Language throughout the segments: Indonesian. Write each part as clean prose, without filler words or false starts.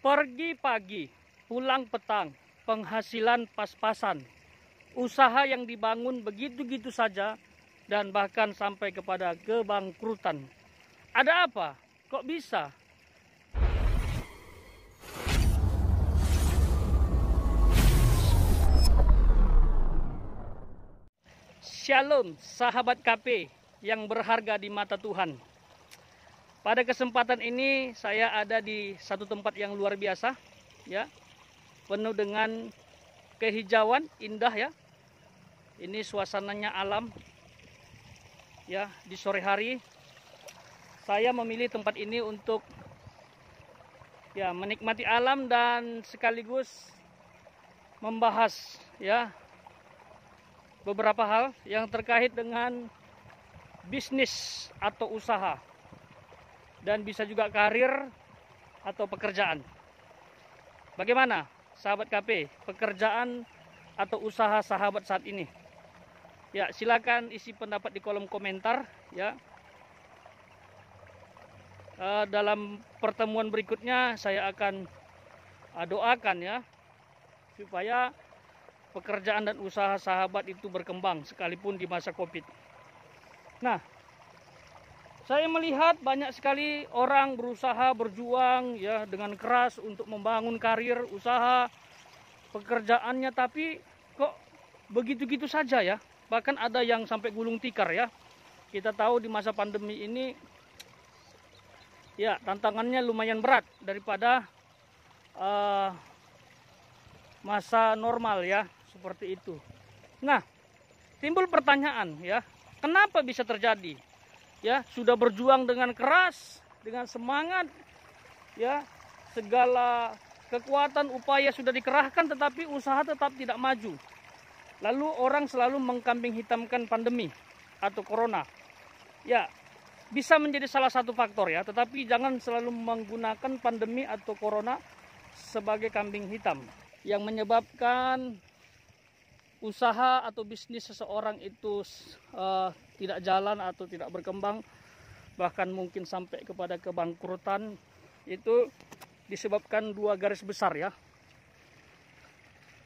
Pergi pagi, pulang petang, penghasilan pas-pasan. Usaha yang dibangun begitu-gitu saja dan bahkan sampai kepada kebangkrutan. Ada apa? Kok bisa? Shalom, sahabat KP yang berharga di mata Tuhan. Pada kesempatan ini saya ada di satu tempat yang luar biasa, ya, penuh dengan kehijauan indah, ya. Ini suasananya alam, ya. Di sore hari saya memilih tempat ini untuk ya menikmati alam dan sekaligus membahas ya beberapa hal yang terkait dengan bisnis atau usaha. Dan bisa juga karir atau pekerjaan. Bagaimana sahabat KP, pekerjaan atau usaha sahabat saat ini? Ya, silakan isi pendapat di kolom komentar ya. Dalam pertemuan berikutnya saya akan doakan ya supaya pekerjaan dan usaha sahabat itu berkembang sekalipun di masa Covid. Nah, saya melihat banyak sekali orang berusaha berjuang ya dengan keras untuk membangun karir, usaha, pekerjaannya, tapi kok begitu-gitu saja ya. Bahkan ada yang sampai gulung tikar ya. Kita tahu di masa pandemi ini ya tantangannya lumayan berat daripada masa normal ya, seperti itu. Nah, timbul pertanyaan ya, kenapa bisa terjadi? Ya, sudah berjuang dengan keras, dengan semangat, ya, segala kekuatan upaya sudah dikerahkan, tetapi usaha tetap tidak maju. Lalu orang selalu mengkambing hitamkan pandemi atau corona. Ya, bisa menjadi salah satu faktor ya, tetapi jangan selalu menggunakan pandemi atau corona sebagai kambing hitam yang menyebabkan usaha atau bisnis seseorang itu tidak jalan atau tidak berkembang, bahkan mungkin sampai kepada kebangkrutan. Itu disebabkan dua garis besar ya.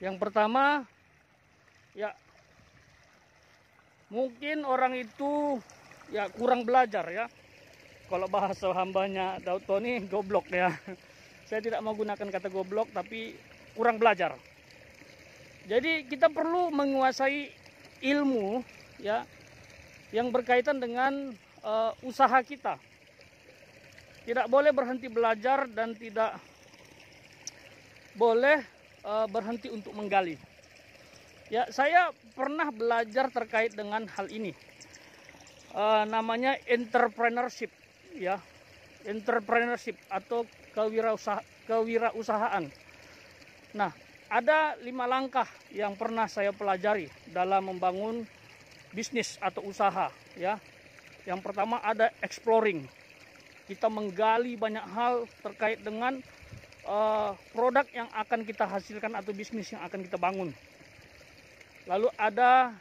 Yang pertama ya, mungkin orang itu ya kurang belajar ya. Kalau bahasa hambanya Daud Tony, goblok ya. Saya tidak mau gunakan kata goblok, tapi kurang belajar. Jadi kita perlu menguasai ilmu ya yang berkaitan dengan usaha kita. Tidak boleh berhenti belajar dan tidak boleh berhenti untuk menggali. Ya, saya pernah belajar terkait dengan hal ini. Namanya entrepreneurship ya. Entrepreneurship atau kewirausahaan. Nah, ada 5 langkah yang pernah saya pelajari dalam membangun bisnis atau usaha ya. Yang pertama ada exploring. Kita menggali banyak hal terkait dengan produk yang akan kita hasilkan atau bisnis yang akan kita bangun. Lalu ada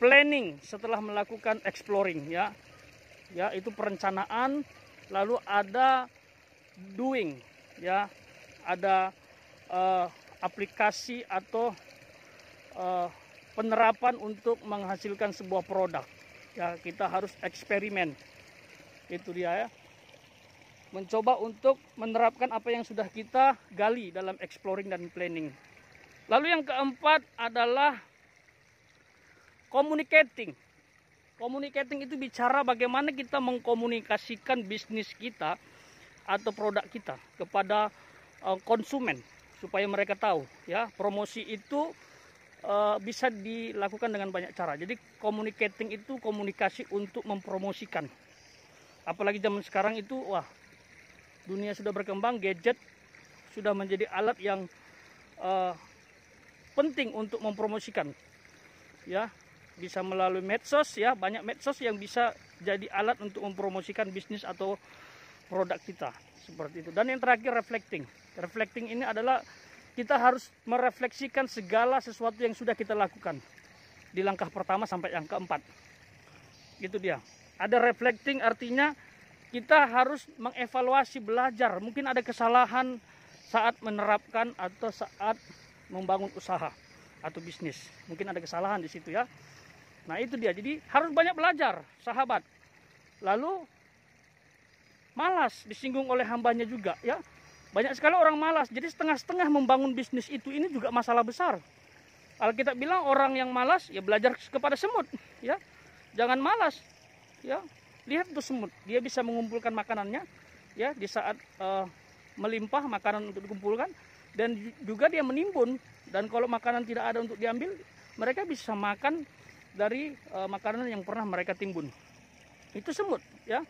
planning setelah melakukan exploring ya. Ya, itu perencanaan. Lalu ada doing ya. Ada aplikasi atau penerapan untuk menghasilkan sebuah produk ya. Kita harus eksperimen, itu dia ya, mencoba untuk menerapkan apa yang sudah kita gali dalam exploring dan planning. Lalu yang keempat adalah communicating. Communicating itu bicara bagaimana kita mengkomunikasikan bisnis kita atau produk kita kepada konsumen supaya mereka tahu ya. Promosi itu bisa dilakukan dengan banyak cara. Jadi communicating itu komunikasi untuk mempromosikan. Apalagi zaman sekarang itu wah, dunia sudah berkembang, gadget sudah menjadi alat yang penting untuk mempromosikan ya. Bisa melalui medsos ya, banyak medsos yang bisa jadi alat untuk mempromosikan bisnis atau produk kita, seperti itu. Dan yang terakhir reflecting. Reflecting ini adalah kita harus merefleksikan segala sesuatu yang sudah kita lakukan di langkah pertama sampai yang keempat. Gitu dia. Ada reflecting artinya kita harus mengevaluasi, belajar. Mungkin ada kesalahan saat menerapkan atau saat membangun usaha atau bisnis. Mungkin ada kesalahan di situ ya. Nah itu dia, jadi harus banyak belajar sahabat. Lalu malas disinggung oleh hambanya juga ya. Banyak sekali orang malas, jadi setengah-setengah membangun bisnis itu, ini juga masalah besar. Alkitab bilang orang yang malas ya belajar kepada semut ya. Jangan malas ya. Lihat tuh semut, dia bisa mengumpulkan makanannya ya di saat melimpah makanan untuk dikumpulkan, dan juga dia menimbun, dan kalau makanan tidak ada untuk diambil, mereka bisa makan dari makanan yang pernah mereka timbun. Itu semut ya.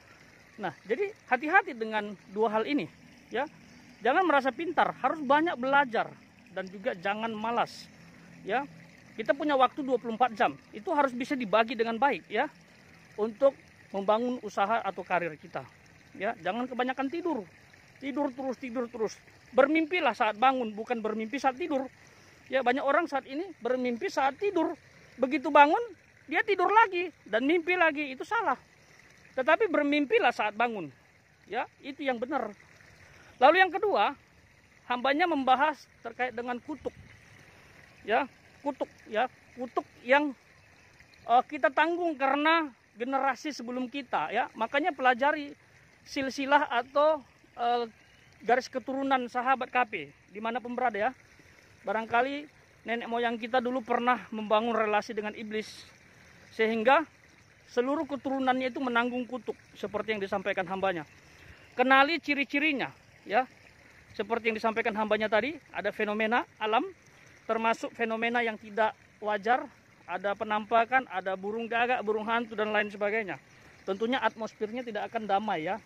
Nah, jadi hati-hati dengan dua hal ini ya. Jangan merasa pintar, harus banyak belajar, dan juga jangan malas ya. Kita punya waktu 24 jam, itu harus bisa dibagi dengan baik ya, untuk membangun usaha atau karir kita ya. Jangan kebanyakan tidur terus. Bermimpilah saat bangun, bukan bermimpi saat tidur ya. Banyak orang saat ini bermimpi saat tidur, begitu bangun dia tidur lagi dan mimpi lagi, itu salah. Tetapi bermimpilah saat bangun ya, itu yang benar. Lalu yang kedua, hambanya membahas terkait dengan kutuk ya. Kutuk yang kita tanggung karena generasi sebelum kita ya. Makanya pelajari silsilah atau garis keturunan sahabat KP dimanapun berada ya. Barangkali nenek moyang kita dulu pernah membangun relasi dengan iblis, sehingga seluruh keturunannya itu menanggung kutuk seperti yang disampaikan hambanya. Kenali ciri-cirinya ya. Seperti yang disampaikan hambanya tadi, ada fenomena alam, termasuk fenomena yang tidak wajar, ada penampakan, ada burung gagak, burung hantu, dan lain sebagainya. Tentunya atmosfernya tidak akan damai ya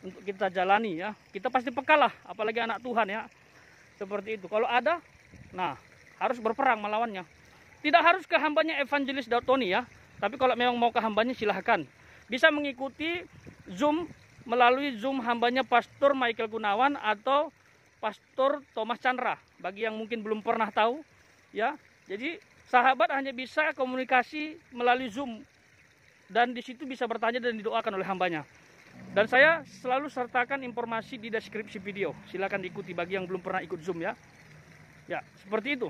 untuk kita jalani ya. Kita pasti pekalah, apalagi anak Tuhan ya. Seperti itu. Kalau ada, nah harus berperang melawannya. Tidak harus ke hambanya evangelis Daud Tony ya. Tapi kalau memang mau ke hambanya silahkan. Bisa mengikuti Zoom melalui Zoom hambanya Pastor Michael Gunawan atau Pastor Thomas Chandra. Bagi yang mungkin belum pernah tahu ya. Jadi sahabat hanya bisa komunikasi melalui Zoom, dan di situ bisa bertanya dan didoakan oleh hambanya. Dan saya selalu sertakan informasi di deskripsi video. Silakan diikuti bagi yang belum pernah ikut Zoom ya. Ya, seperti itu.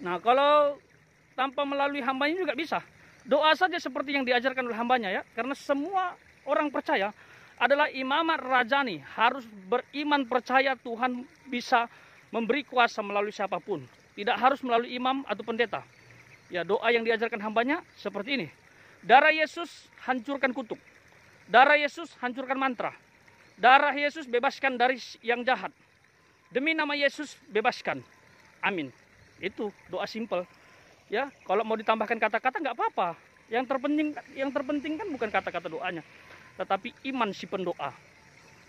Nah, kalau tanpa melalui hambanya juga bisa. Doa saja seperti yang diajarkan oleh hambanya ya. Karena semua orang percaya adalah imamat rajani, harus beriman percaya Tuhan bisa memberi kuasa melalui siapapun. Tidak harus melalui imam atau pendeta. Ya, doa yang diajarkan hambanya seperti ini. Darah Yesus hancurkan kutuk. Darah Yesus hancurkan mantra. Darah Yesus bebaskan dari yang jahat. Demi nama Yesus bebaskan. Amin. Itu doa simpel. Ya, kalau mau ditambahkan kata-kata nggak apa-apa. Yang terpenting kan bukan kata-kata doanya, tetapi iman si pendoa.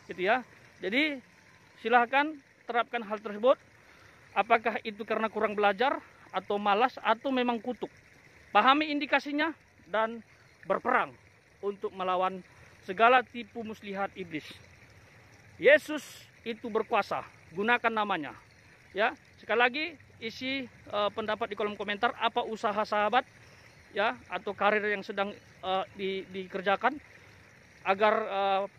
Gitu ya. Jadi silahkan terapkan hal tersebut. Apakah itu karena kurang belajar atau malas atau memang kutuk. Pahami indikasinya dan berperang untuk melawan segala tipu muslihat iblis. Yesus itu berkuasa, gunakan namanya. Ya, sekali lagi isi pendapat di kolom komentar apa usaha sahabat ya atau karir yang sedang dikerjakan, agar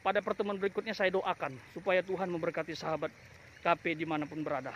pada pertemuan berikutnya saya doakan supaya Tuhan memberkati sahabat KP dimanapun berada.